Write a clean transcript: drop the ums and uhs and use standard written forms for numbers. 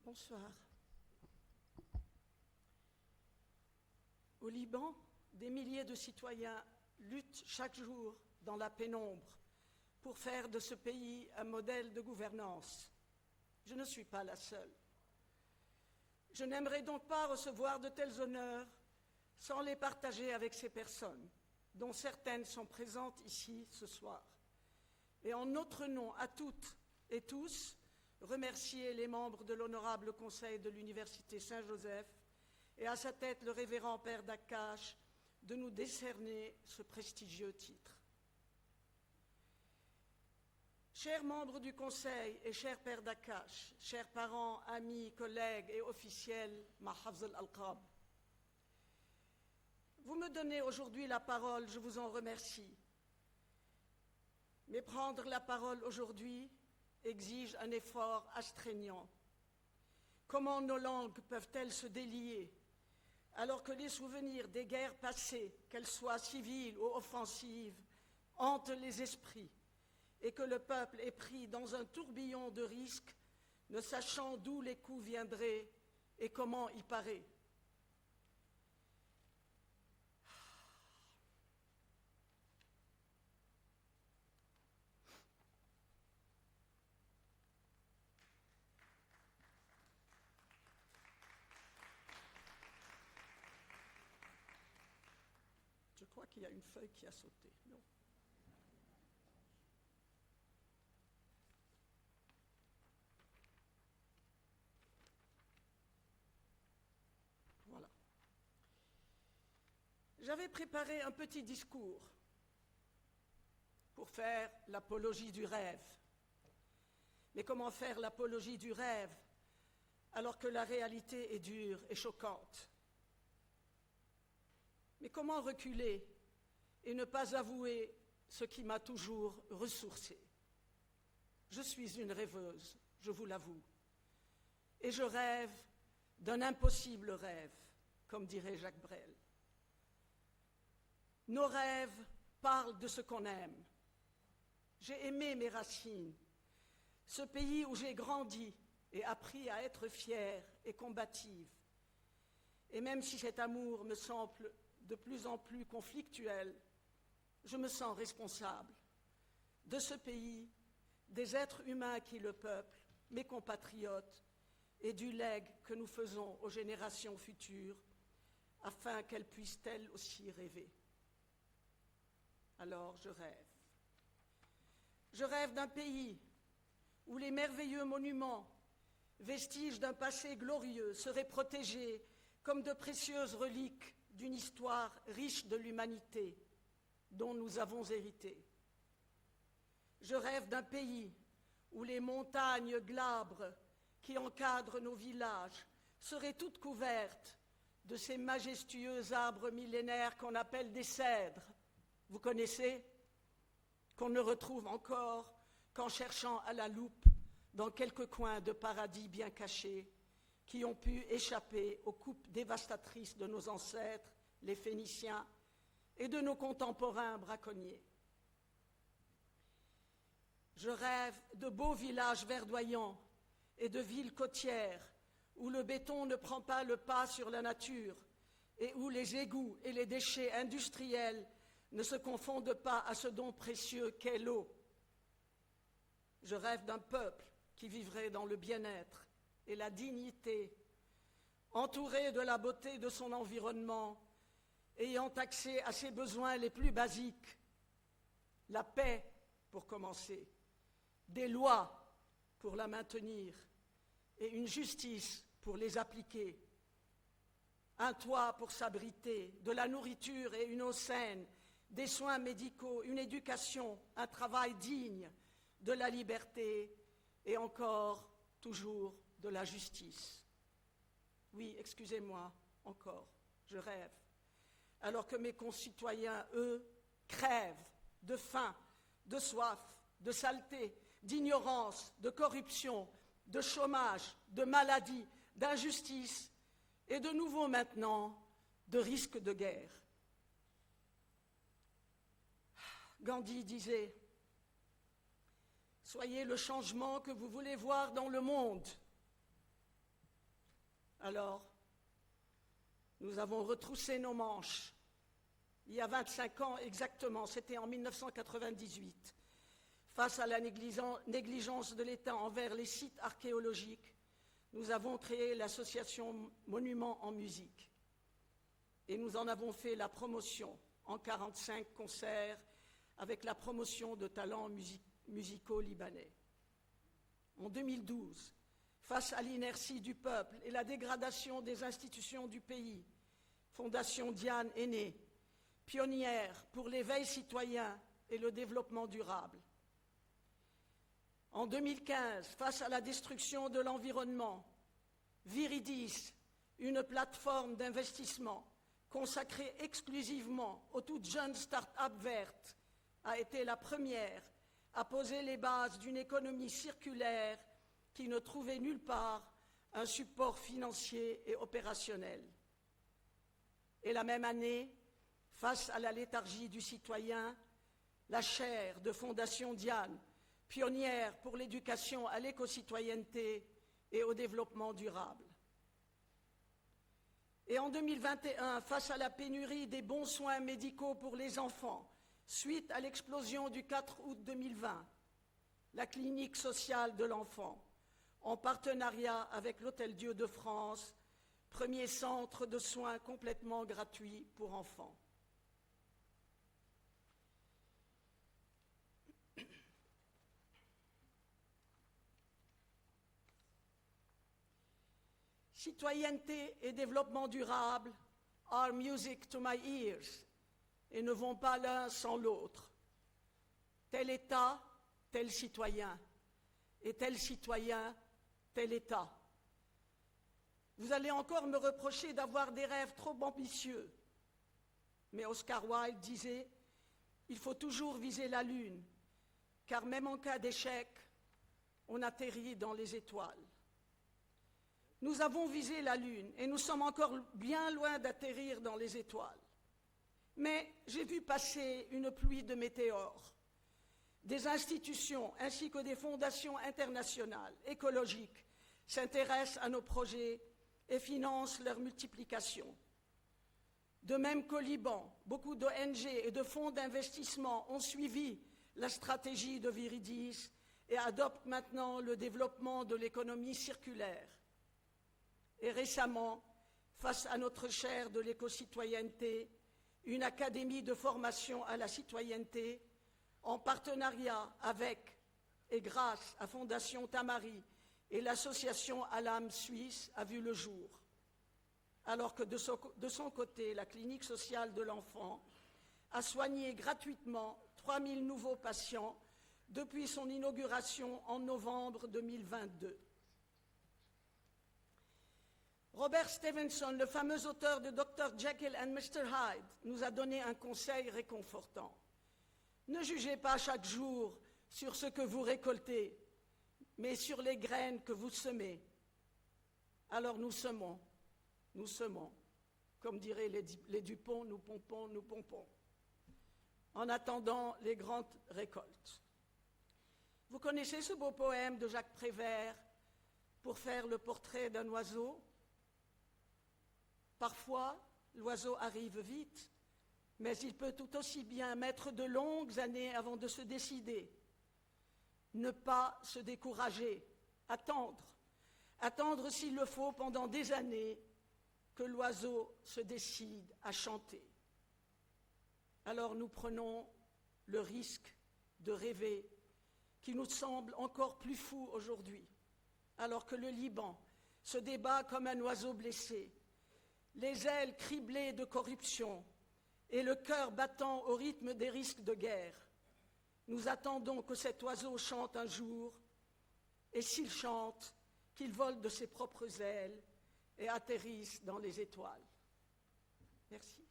Bonsoir. Au Liban, des milliers de citoyens luttent chaque jour dans la pénombre pour faire de ce pays un modèle de gouvernance. Je ne suis pas la seule. Je n'aimerais donc pas recevoir de tels honneurs sans les partager avec ces personnes, dont certaines sont présentes ici ce soir. Et en notre nom à toutes et tous, remercier les membres de l'honorable conseil de l'Université Saint-Joseph et à sa tête le révérend Père Dakash de nous décerner ce prestigieux titre. Chers membres du conseil et chers Père Dakash, chers parents, amis, collègues et officiels, Mahafz al-Alqab, vous me donnez aujourd'hui la parole, je vous en remercie. Mais prendre la parole aujourd'hui exige un effort astreignant. Comment nos langues peuvent-elles se délier alors que les souvenirs des guerres passées, qu'elles soient civiles ou offensives, hantent les esprits et que le peuple est pris dans un tourbillon de risques, ne sachant d'où les coups viendraient et comment y parer. Je crois qu'il y a une feuille qui a sauté. Non. Voilà. J'avais préparé un petit discours pour faire l'apologie du rêve. Mais comment faire l'apologie du rêve alors que la réalité est dure et choquante? Mais comment reculer et ne pas avouer ce qui m'a toujours ressourcée? Je suis une rêveuse, je vous l'avoue, et je rêve d'un impossible rêve, comme dirait Jacques Brel. Nos rêves parlent de ce qu'on aime. J'ai aimé mes racines, ce pays où j'ai grandi et appris à être fière et combative. Et même si cet amour me semble de plus en plus conflictuel, je me sens responsable de ce pays, des êtres humains qui le peuplent, mes compatriotes, et du legs que nous faisons aux générations futures, afin qu'elles puissent elles aussi rêver. Alors je rêve. Je rêve d'un pays où les merveilleux monuments, vestiges d'un passé glorieux, seraient protégés comme de précieuses reliques d'une histoire riche de l'humanité dont nous avons hérité. Je rêve d'un pays où les montagnes glabres qui encadrent nos villages seraient toutes couvertes de ces majestueux arbres millénaires qu'on appelle des cèdres. Vous connaissez? Qu'on ne retrouve encore qu'en cherchant à la loupe dans quelques coins de paradis bien cachés, qui ont pu échapper aux coupes dévastatrices de nos ancêtres, les Phéniciens, et de nos contemporains braconniers. Je rêve de beaux villages verdoyants et de villes côtières où le béton ne prend pas le pas sur la nature et où les égouts et les déchets industriels ne se confondent pas à ce don précieux qu'est l'eau. Je rêve d'un peuple qui vivrait dans le bien-être et la dignité, entouré de la beauté de son environnement, ayant accès à ses besoins les plus basiques, la paix pour commencer, des lois pour la maintenir et une justice pour les appliquer, un toit pour s'abriter, de la nourriture et une eau saine, des soins médicaux, une éducation, un travail digne, de la liberté et encore, toujours, de la justice. Oui, excusez-moi, encore, je rêve. Alors que mes concitoyens, eux, crèvent de faim, de soif, de saleté, d'ignorance, de corruption, de chômage, de maladie, d'injustice et de nouveau maintenant de risque de guerre. Gandhi disait « Soyez le changement que vous voulez voir dans le monde. Alors, nous avons retroussé nos manches. Il y a 25 ans exactement, c'était en 1998, face à la négligence de l'État envers les sites archéologiques, nous avons créé l'association Monuments en musique. Et nous en avons fait la promotion en 45 concerts avec la promotion de talents musicaux libanais. En 2012, face à l'inertie du peuple et la dégradation des institutions du pays, Fondation Diane est née, pionnière pour l'éveil citoyen et le développement durable. En 2015, face à la destruction de l'environnement, Viridis, une plateforme d'investissement consacrée exclusivement aux toutes jeunes start-up vertes, a été la première à poser les bases d'une économie circulaire qui ne trouvait nulle part un support financier et opérationnel. Et la même année, face à la léthargie du citoyen, la chaire de Fondation Diane, pionnière pour l'éducation à l'éco-citoyenneté et au développement durable. Et en 2021, face à la pénurie des bons soins médicaux pour les enfants, suite à l'explosion du 4 août 2020, la clinique sociale de l'enfant, en partenariat avec l'Hôtel-Dieu de France, premier centre de soins complètement gratuit pour enfants. Citoyenneté et développement durable are music to my ears et ne vont pas l'un sans l'autre. Tel État, tel citoyen, et tel citoyen, tel État. Vous allez encore me reprocher d'avoir des rêves trop ambitieux. Mais Oscar Wilde disait « Il faut toujours viser la lune, car même en cas d'échec, on atterrit dans les étoiles. » Nous avons visé la lune et nous sommes encore bien loin d'atterrir dans les étoiles. Mais j'ai vu passer une pluie de météores. Des institutions ainsi que des fondations internationales écologiques s'intéressent à nos projets et financent leur multiplication. De même qu'au Liban, beaucoup d'ONG et de fonds d'investissement ont suivi la stratégie de Viridis et adoptent maintenant le développement de l'économie circulaire. Et récemment, face à notre chaire de l'éco-citoyenneté, une académie de formation à la citoyenneté, en partenariat avec et grâce à Fondation Tamari et l'association Alam Suisse, a vu le jour. Alors que de son côté, la clinique sociale de l'enfant a soigné gratuitement 3000 nouveaux patients depuis son inauguration en novembre 2022. Robert Stevenson, le fameux auteur de Dr. Jekyll and Mr. Hyde, nous a donné un conseil réconfortant. Ne jugez pas chaque jour sur ce que vous récoltez, mais sur les graines que vous semez. Alors nous semons. Comme diraient les Dupont, nous pompons. En attendant les grandes récoltes. Vous connaissez ce beau poème de Jacques Prévert pour faire le portrait d'un oiseau? Parfois, l'oiseau arrive vite, mais il peut tout aussi bien mettre de longues années avant de se décider. Ne pas se décourager, attendre s'il le faut pendant des années que l'oiseau se décide à chanter. Alors nous prenons le risque de rêver, qui nous semble encore plus fou aujourd'hui, alors que le Liban se débat comme un oiseau blessé, les ailes criblées de corruption et le cœur battant au rythme des risques de guerre. Nous attendons que cet oiseau chante un jour, et s'il chante, qu'il vole de ses propres ailes et atterrisse dans les étoiles. Merci.